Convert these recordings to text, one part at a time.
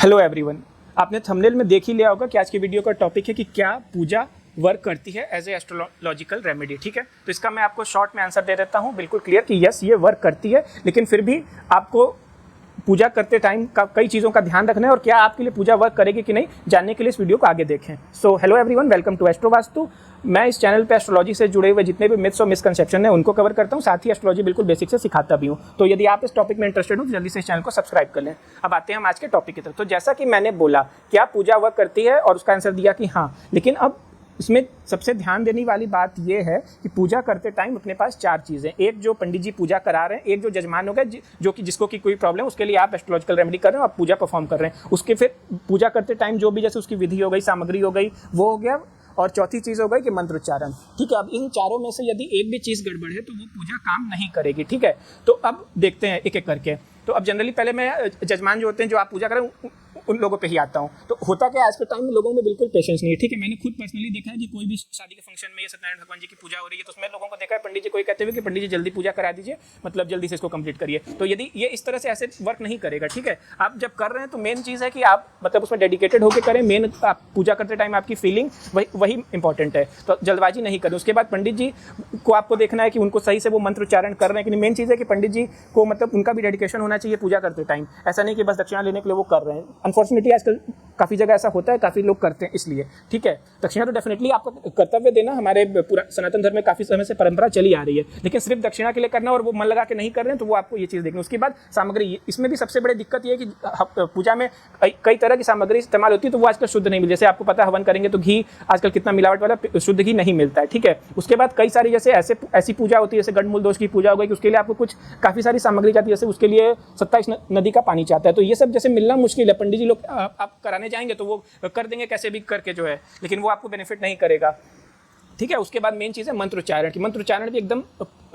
Hello everyone, आपने thumbnail में देख ही लिया होगा कि आज की वीडियो का टॉपिक है कि क्या पूजा वर्क करती है एज ए एस्ट्रोलॉजिकल रेमेडी। ठीक है, तो इसका मैं आपको शॉर्ट में आंसर दे देता हूँ, बिल्कुल क्लियर कि यस ये वर्क करती है, लेकिन फिर भी आपको पूजा करते टाइम का कई चीज़ों का ध्यान रखना है और क्या आपके लिए पूजा वर्क करेगी कि नहीं, जानने के लिए इस वीडियो को आगे देखें। So hello everyone, welcome to Astro Vastu. मैं इस चैनल पे एस्ट्रोलॉजी से जुड़े हुए जितने भी मिथ्स और मिसकंसेप्शन है उनको कवर करता हूँ, साथ ही एस्ट्रोलॉजी बिल्कुल बेसिक से सिखाता भी हूँ। तो यदि आप इस टॉपिक में इंटरेस्टेड हो तो जल्दी से इस चैनल को सब्सक्राइब कर लें। अब आते हैं हम आज के टॉपिक की तरफ। तो जैसा कि मैंने बोला क्या पूजा वर्क करती है और उसका आंसर दिया कि हाँ, लेकिन अब इसमें सबसे ध्यान देने वाली बात यह है कि पूजा करते टाइम अपने पास चार चीज़ें, एक जो पंडित जी पूजा करा रहे हैं, एक जो जजमान हो गए जो कि जिसको की कोई प्रॉब्लम है उसके लिए आप एस्ट्रोलॉजिकल रेमेडी कर रहे हो, आप पूजा परफॉर्म कर रहे हैं, उसके फिर पूजा करते टाइम जो भी जैसे उसकी विधि हो गई, सामग्री हो गई, वो हो गया, और चौथी चीज़ हो गई कि मंत्रोच्चारण। ठीक है, अब इन चारों में से यदि एक भी चीज़ गड़बड़ है तो वो पूजा काम नहीं करेगी। ठीक है, तो अब देखते हैं एक एक करके। तो अब जनरली पहले मैं जजमान जो होते हैं जो आप पूजा करें उन लोगों पे ही आता हूँ। तो होता क्या है, आज के टाइम में लोगों में बिल्कुल पेशेंस नहीं है। ठीक है, मैंने खुद पर्सनली देखा है कि कोई भी शादी के फंक्शन में या सत्यनारायण भगवान जी की पूजा हो रही है तो उसमें लोगों को देखा है पंडित जी कोई कहते हुए कि पंडित जी जल्दी पूजा करा दीजिए, मतलब जल्दी से इसको कंप्लीट करिए। तो यदि ये इस तरह से ऐसे वर्क नहीं करेगा। ठीक है, आप जब कर रहे हैं तो मेन चीज़ है कि आप मतलब उसमें डेडिकेटेड होकर करें। मेन आप पूजा करते टाइम आपकी फीलिंग वही इंपॉर्टेंट है, तो जल्दबाजी नहीं करें। उसके बाद पंडित जी को आपको देखना है कि उनको सही से वो मंत्रोच्चारण कर रहे हैं कि नहीं। मेन चीज़ है कि पंडित जी को मतलब उनका भी डेडिकेशन होना चाहिए पूजा करते टाइम, ऐसा नहीं कि बस दक्षिणा लेने के लिए वो कर रहे हैं। अनफॉर्चुनेटली आजकल काफ़ी जगह ऐसा होता है, काफ़ी लोग करते हैं इसलिए। ठीक है, दक्षिणा तो डेफिनेटली आपका कर्तव्य देना, हमारे पूरा सनातन धर्म में काफ़ी समय से परंपरा चली आ रही है, लेकिन सिर्फ दक्षिणा के लिए करना और वो मन लगा के नहीं कर रहे हैं तो वो आपको ये चीज़ देखनी। उसके बाद सामग्री, इसमें भी सबसे बड़ी दिक्कत ये है कि पूजा में कई तरह की सामग्री इस्तेमाल होती है तो वो आजकल शुद्ध नहीं मिलती। जैसे आपको पता है हवन करेंगे तो घी आजकल कितना मिलावट वाला शुद्ध घी नहीं मिलता है। ठीक है, उसके बाद कई सारी जैसे ऐसी पूजा होती है जैसे गढ़मूल दोष की पूजा हो गई कि उसके लिए आपको कुछ काफ़ी सारी सामग्री चाहती है, जैसे उसके लिए 27 नदी का पानी चाहता है। तो ये सब जैसे मिलना मुश्किल है। पंडित जी लोग आप कराने जाएंगे तो वो कर देंगे कैसे भी करके जो है, लेकिन वो आपको बेनिफिट नहीं करेगा। ठीक है, उसके बाद मेन चीज़ है मंत्रोच्चारण की। मंत्रोच्चारण भी एकदम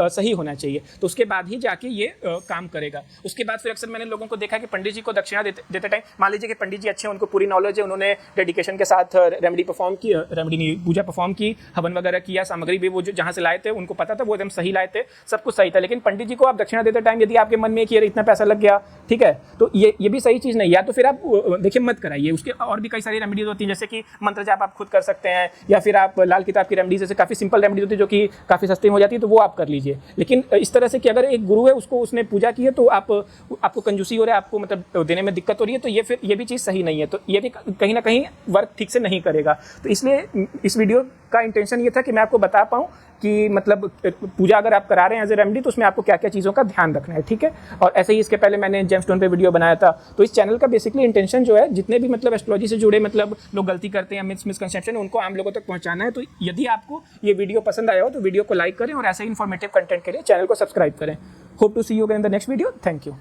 सही होना चाहिए, तो उसके बाद ही जाके ये काम करेगा। उसके बाद फिर अक्सर मैंने लोगों को देखा कि पंडित जी को दक्षिणा देते टाइम, मान लीजिए कि पंडित जी अच्छे हैं, उनको पूरी नॉलेज है, उन्होंने डेडिकेशन के साथ रेमेडी परफॉर्म की, रेमेडी नहीं पूजा परफॉर्म की, हवन वगैरह किया, सामग्री भी वो जहाँ से लाए थे उनको पता था, वो एकदम सही लाए थे, सब कुछ सही था। लेकिन पंडित जी को आप दक्षिणा देते टाइम यदि आपके मन में कि इतना पैसा लग गया, ठीक है, तो ये भी सही चीज़ नहीं। या तो फिर आप देखिए मत कराइए। उसके और भी कई सारी रेमेडीज होती हैं, जैसे कि मंत्र जाप आप खुद कर सकते हैं, या फिर आप लाल किताब की रेमेडीज जैसे काफ़ी सिंपल रेमेडीज होती है जो कि काफ़ी सस्ती हो जाती है, तो वो आप कर लीजिए। लेकिन इस तरह से कि अगर एक गुरु है उसने पूजा की है तो आपको कंजूसी हो रहा है, आपको मतलब देने में दिक्कत हो रही है, तो ये भी चीज़ सही नहीं है, तो ये भी कहीं ना कहीं वर्क ठीक से नहीं करेगा। तो इसलिए इस वीडियो का इंटेंशन ये था कि मैं आपको बता पाऊँ कि मतलब पूजा अगर आप करा रहे हैं एज ए रेमेडी तो उसमें आपको क्या क्या चीज़ों का ध्यान रखना है। ठीक है, और ऐसे ही इसके पहले मैंने जेमस्टोन पे वीडियो बनाया था। तो इस चैनल का बेसिकली इंटेंशन जो है, जितने भी मतलब एस्ट्रोलॉजी से जुड़े मतलब लोग गलती करते हैं, मिसकंसेप्शन, उनको आम लोगों तक पहुंचाना है। तो यदि आपको ये वीडियो पसंद आया हो तो वीडियो को लाइक करें और ऐसे ही इन्फॉर्मेटिव कंटेंट के लिए चैनल को सब्सक्राइब करें। Hope to see you again in the next video. Thank you.